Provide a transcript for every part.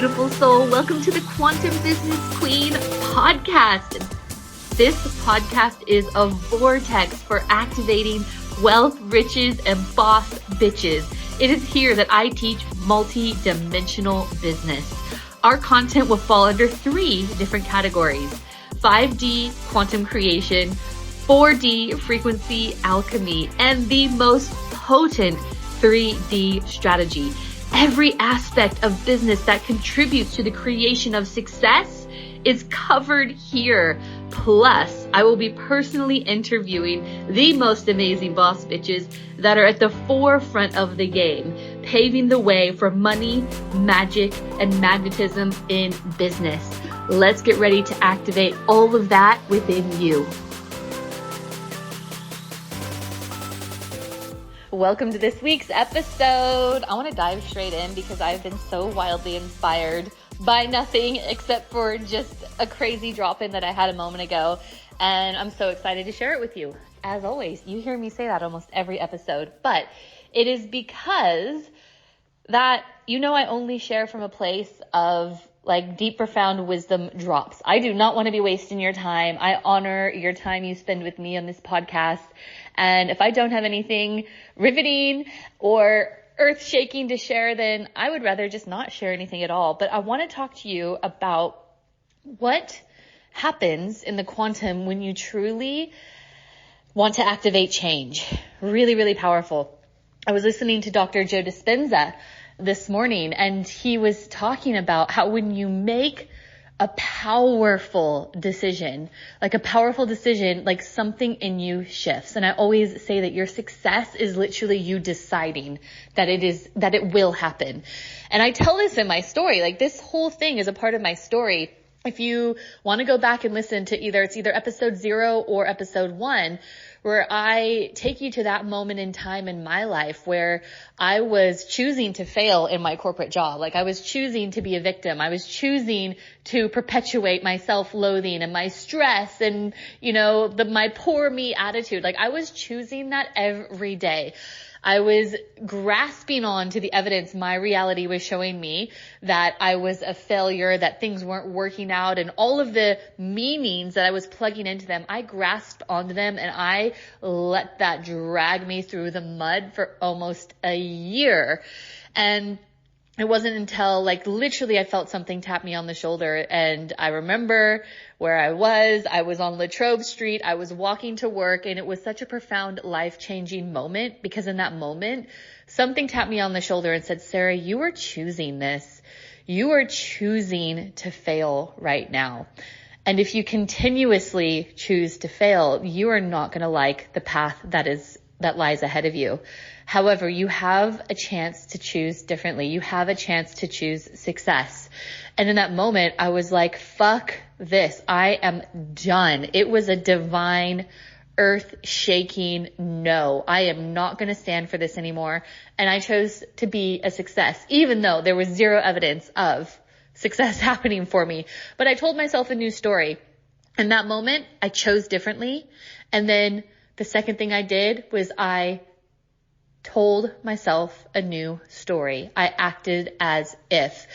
beautiful soul. Welcome to the Quantum Business Queen podcast. This podcast is a vortex for activating wealth, riches, and boss bitches. It is here that I teach multi-dimensional business. Our content will fall under 3 different categories: 5D quantum creation, 4D frequency alchemy, and the most potent 3D strategy. Every aspect of business that contributes to the creation of success is covered here. Plus, I will be personally interviewing the most amazing boss bitches that are at the forefront of the game, paving the way for money, magic, and magnetism in business. Let's get ready to activate all of that within you. Welcome to this week's episode. I want to dive straight in because I've been so wildly inspired by nothing except for just a crazy drop-in that I had a moment ago. And I'm so excited to share it with you. As always, you hear me say that almost every episode, but it is because that, I only share from a place of deep, profound wisdom drops. I do not want to be wasting your time. I honor your time you spend with me on this podcast. And if I don't have anything riveting or earth-shaking to share, then I would rather just not share anything at all. But I want to talk to you about what happens in the quantum when you truly want to activate change. Really, really powerful. I was listening to Dr. Joe Dispenza this morning, and he was talking about how when you make a powerful decision, something in you shifts. And I always say that your success is literally you deciding that it will happen. And I tell this in my story, this whole thing is a part of my story. If you want to go back and listen to either episode 0 or episode 1, where I take you to that moment in time in my life where I was choosing to fail in my corporate job. I was choosing to be a victim. I was choosing to perpetuate my self-loathing and my stress and, my poor me attitude. I was choosing that every day. I was grasping on to the evidence my reality was showing me that I was a failure, that things weren't working out, and all of the meanings that I was plugging into them. I grasped onto them and I let that drag me through the mud for almost a year. And it wasn't until literally I felt something tap me on the shoulder, and I remember where I was on Latrobe Street. I was walking to work, and it was such a profound life-changing moment because in that moment, something tapped me on the shoulder and said, Sarah, you are choosing this. You are choosing to fail right now. And if you continuously choose to fail, you are not going to like the path that lies ahead of you. However, you have a chance to choose differently. You have a chance to choose success. And in that moment, I was like, fuck this. I am done. It was a divine, earth-shaking no. I am not going to stand for this anymore. And I chose to be a success, even though there was zero evidence of success happening for me. But I told myself a new story. In that moment, I chose differently. And then the second thing I did was I told myself a new story. I acted as if.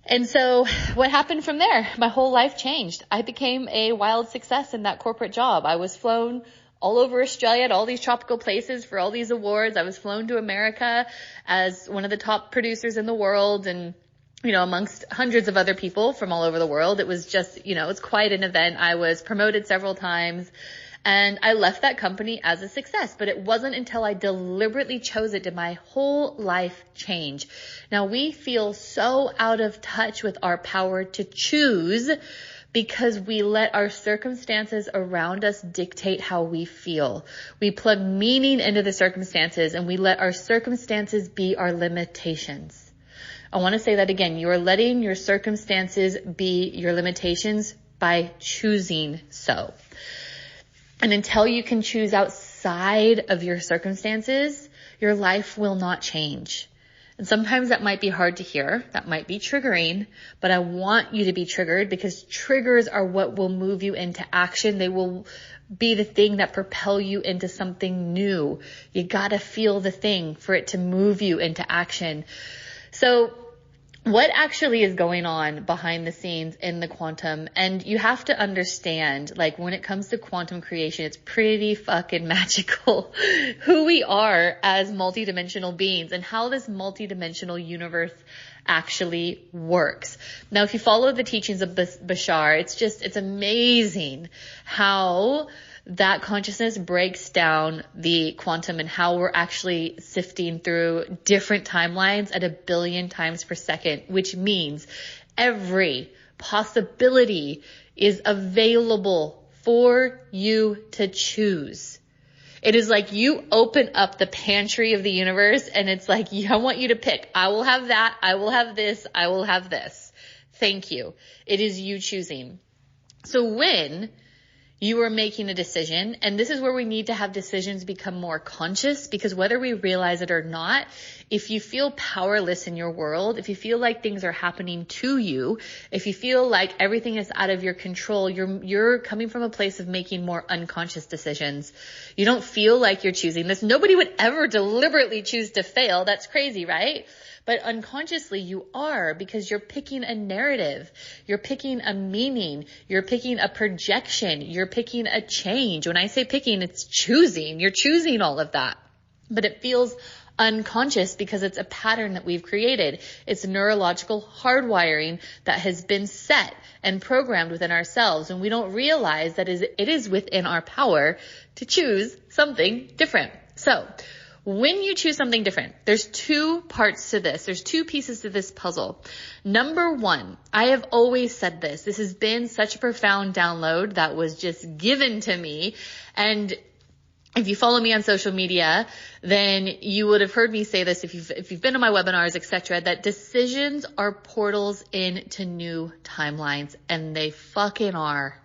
And so what happened from there? My whole life changed. I became a wild success in that corporate job. I was flown all over Australia to all these tropical places for all these awards. I was flown to America as one of the top producers in the world, and amongst hundreds of other people from all over the world. It was just, it's quite an event. I was promoted several times. And I left that company as a success, but it wasn't until I deliberately chose it did my whole life change. Now, we feel so out of touch with our power to choose because we let our circumstances around us dictate how we feel. We plug meaning into the circumstances and we let our circumstances be our limitations. I want to say that again. You are letting your circumstances be your limitations by choosing so. And until you can choose outside of your circumstances, your life will not change. And sometimes that might be hard to hear. That might be triggering, but I want you to be triggered because triggers are what will move you into action. They will be the thing that propel you into something new. You gotta feel the thing for it to move you into action. So what actually is going on behind the scenes in the quantum. And you have to understand, like, when it comes to quantum creation, it's pretty fucking magical who we are as multidimensional beings and how this multidimensional universe actually works. Now, if you follow the teachings of Bashar, it's amazing how that consciousness breaks down the quantum and how we're actually sifting through different timelines at 1 billion times per second, which means every possibility is available for you to choose. It is like you open up the pantry of the universe and it's like, I want you to pick. I will have that. I will have this. I will have this. Thank you. It is you choosing. So when you are making a decision, and this is where we need to have decisions become more conscious, because whether we realize it or not, if you feel powerless in your world, if you feel like things are happening to you, if you feel like everything is out of your control, you're coming from a place of making more unconscious decisions. You don't feel like you're choosing this. Nobody would ever deliberately choose to fail. That's crazy, right? But unconsciously you are, because you're picking a narrative. You're picking a meaning. You're picking a projection. You're picking a change. When I say picking, it's choosing. You're choosing all of that. But it feels unconscious because it's a pattern that we've created. It's neurological hardwiring that has been set and programmed within ourselves. And we don't realize that it is within our power to choose something different. So when you choose something different, there's 2 parts to this. There's 2 pieces to this puzzle. Number 1, I have always said this. This has been such a profound download that was just given to me. And if you follow me on social media, then you would have heard me say this if you've been to my webinars, etc., that decisions are portals into new timelines, and they fucking are.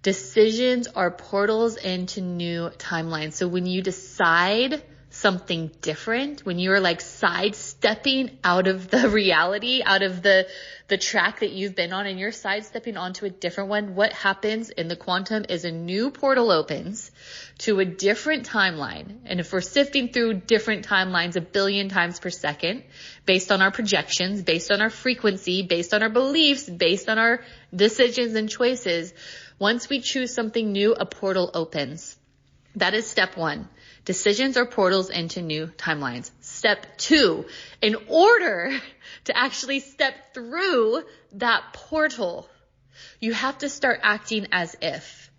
Decisions are portals into new timelines. So when you decide something different, when you're like sidestepping out of the reality, out of the track that you've been on, and you're sidestepping onto a different one, what happens in the quantum is a new portal opens to a different timeline. And if we're sifting through different timelines 1 billion times per second, based on our projections, based on our frequency, based on our beliefs, based on our decisions and choices, once we choose something new, a portal opens. That is step 1. Decisions are portals into new timelines. Step 2, in order to actually step through that portal, you have to start acting as if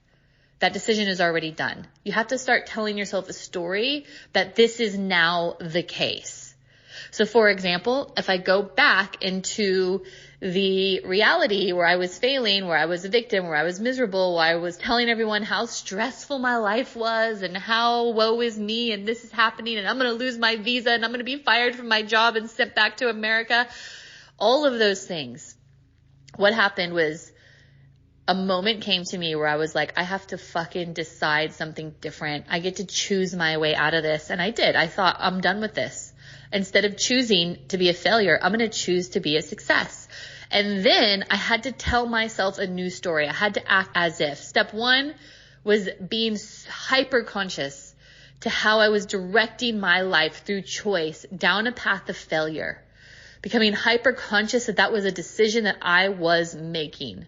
that decision is already done. You have to start telling yourself a story that this is now the case. So for example, if I go back into the reality where I was failing, where I was a victim, where I was miserable, where I was telling everyone how stressful my life was and how woe is me and this is happening and I'm going to lose my visa and I'm going to be fired from my job and sent back to America. All of those things. What happened was a moment came to me where I was like, I have to fucking decide something different. I get to choose my way out of this. And I did. I thought, I'm done with this. Instead of choosing to be a failure, I'm going to choose to be a success. And then I had to tell myself a new story. I had to act as if. Step 1 was being hyper conscious to how I was directing my life through choice down a path of failure. Becoming hyper conscious that was a decision that I was making.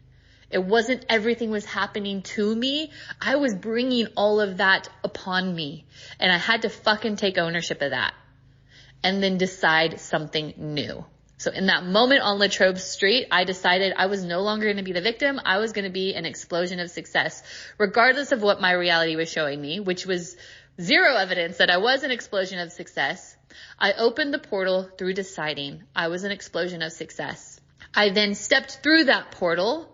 It wasn't everything was happening to me. I was bringing all of that upon me. And I had to fucking take ownership of that. And then decide something new. So in that moment on Latrobe Street, I decided I was no longer going to be the victim. I was going to be an explosion of success, regardless of what my reality was showing me, which was zero evidence that I was an explosion of success. I opened the portal through deciding I was an explosion of success. I then stepped through that portal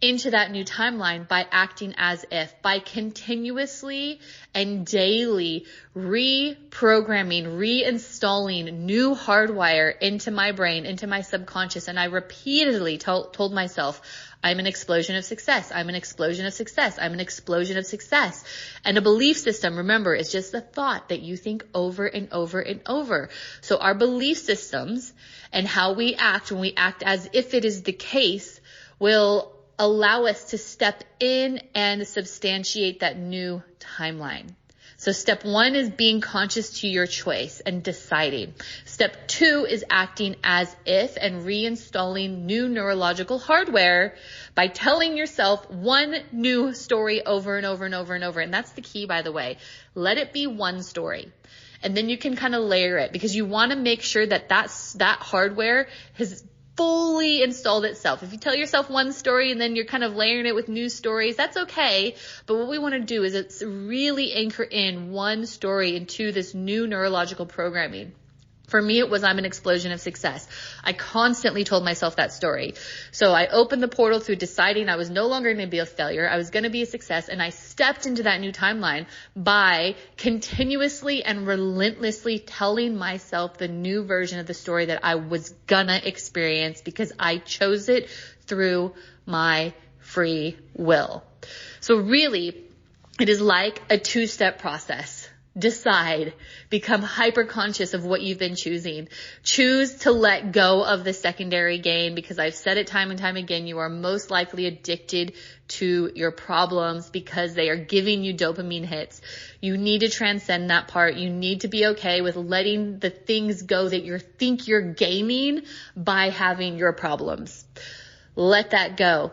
into that new timeline by acting as if, by continuously and daily reprogramming, reinstalling new hardwire into my brain, into my subconscious. And I repeatedly told myself, I'm an explosion of success. I'm an explosion of success. I'm an explosion of success. And a belief system, remember, is just a thought that you think over and over and over. So our belief systems and how we act when we act as if it is the case will allow us to step in and substantiate that new timeline. So step 1 is being conscious to your choice and deciding. Step 2 is acting as if and reinstalling new neurological hardware by telling yourself one new story over and over and over and over. And that's the key, by the way. Let it be one story. And then you can kind of layer it, because you want to make sure that that hardware has fully installed itself. If you tell yourself one story and then you're kind of layering it with new stories, that's okay. But what we want to do is it's really anchor in one story into this new neurological programming. For me, it was, I'm an explosion of success. I constantly told myself that story. So I opened the portal through deciding I was no longer going to be a failure. I was going to be a success. And I stepped into that new timeline by continuously and relentlessly telling myself the new version of the story that I was gonna experience, because I chose it through my free will. So really, it is like a 2-step process. Decide, become hyper conscious of what you've been choosing. Choose to let go of the secondary gain, because I've said it time and time again, you are most likely addicted to your problems because they are giving you dopamine hits. You need to transcend that part. You need to be okay with letting the things go that you think you're gaining by having your problems. Let that go.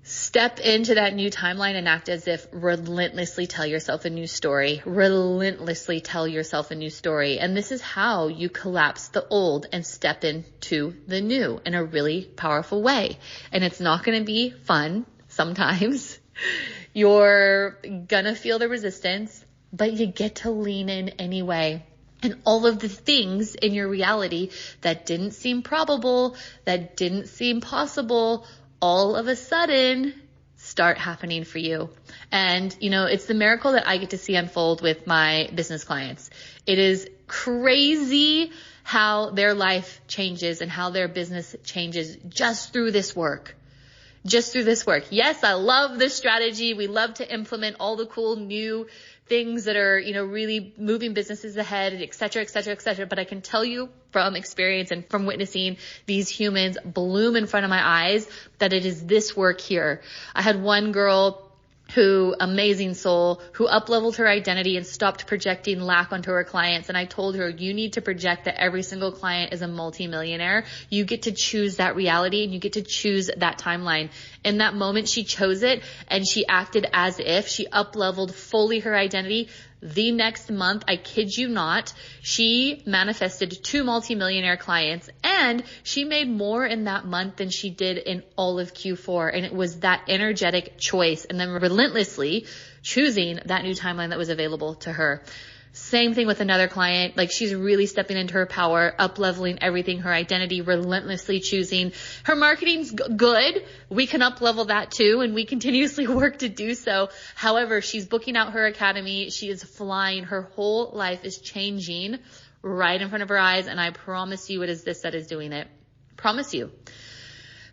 Step into that new timeline and act as if. Relentlessly tell yourself a new story. Relentlessly tell yourself a new story. And this is how you collapse the old and step into the new in a really powerful way. And it's not going to be fun sometimes. You're going to feel the resistance, but you get to lean in anyway. And all of the things in your reality that didn't seem probable, that didn't seem possible, all of a sudden start happening for you. And, it's the miracle that I get to see unfold with my business clients. It is crazy how their life changes and how their business changes just through this work. Just through this work. Yes, I love this strategy. We love to implement all the cool new things that are, really moving businesses ahead, et cetera, et cetera, et cetera. But I can tell you from experience and from witnessing these humans bloom in front of my eyes that it is this work here. I had one girl who, amazing soul, who up-leveled her identity and stopped projecting lack onto her clients. And I told her, you need to project that every single client is a multimillionaire. You get to choose that reality and you get to choose that timeline. In that moment, she chose it and she acted as if. She up-leveled fully her identity. The next month, I kid you not, she manifested 2 multimillionaire clients, and she made more in that month than she did in all of Q4. And it was that energetic choice and then relentlessly choosing that new timeline that was available to her. Same thing with another client. Like, she's really stepping into her power, up-leveling everything, her identity, relentlessly choosing. Her marketing's good. We can up-level that too, and we continuously work to do so. However, she's booking out her academy. She is flying. Her whole life is changing right in front of her eyes, and I promise you it is this that is doing it. Promise you.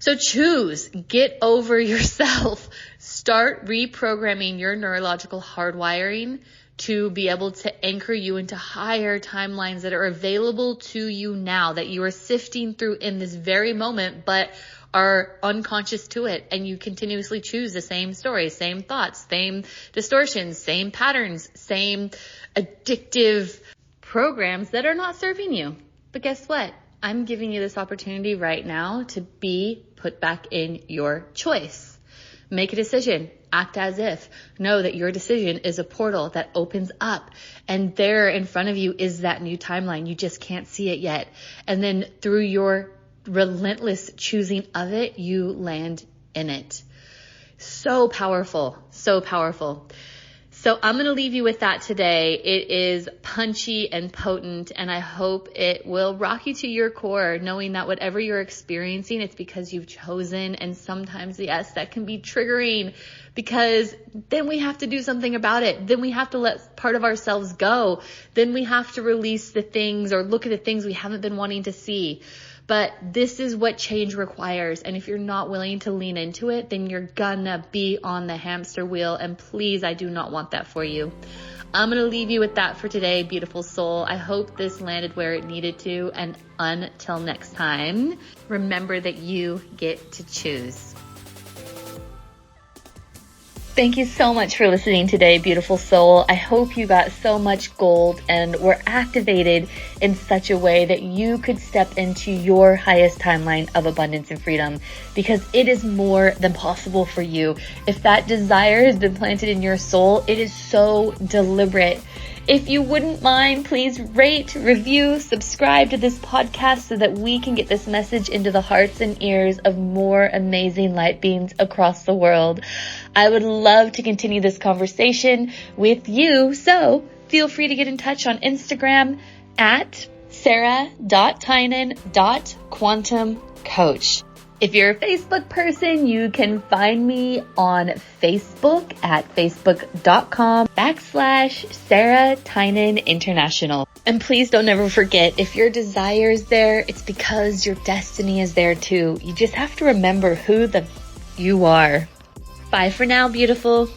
So choose, get over yourself, start reprogramming your neurological hardwiring to be able to anchor you into higher timelines that are available to you now, that you are sifting through in this very moment, but are unconscious to it. And you continuously choose the same stories, same thoughts, same distortions, same patterns, same addictive programs that are not serving you. But guess what? I'm giving you this opportunity right now to be put back in your choice. Make a decision. Act as if. Know that your decision is a portal that opens up, and there in front of you is that new timeline. You just can't see it yet. And then through your relentless choosing of it, you land in it. So powerful. So powerful. So I'm going to leave you with that today. It is punchy and potent, and I hope it will rock you to your core, knowing that whatever you're experiencing, it's because you've chosen. And sometimes, yes, that can be triggering, because then we have to do something about it. Then we have to let part of ourselves go. Then we have to release the things or look at the things we haven't been wanting to see. But this is what change requires. And if you're not willing to lean into it, then you're gonna be on the hamster wheel. And please, I do not want that for you. I'm going to leave you with that for today, beautiful soul. I hope this landed where it needed to. And until next time, remember that you get to choose. Thank you so much for listening today, beautiful soul. I hope you got so much gold and were activated in such a way that you could step into your highest timeline of abundance and freedom, because it is more than possible for you. If that desire has been planted in your soul, it is so deliberate. If you wouldn't mind, please rate, review, subscribe to this podcast so that we can get this message into the hearts and ears of more amazing light beings across the world. I would love to continue this conversation with you, so feel free to get in touch on Instagram at sarah.tynan.quantumcoach. If you're a Facebook person, you can find me on Facebook at facebook.com/Sarah Tynan International. And please don't ever forget, if your desire is there, it's because your destiny is there too. You just have to remember who you are. Bye for now, beautiful.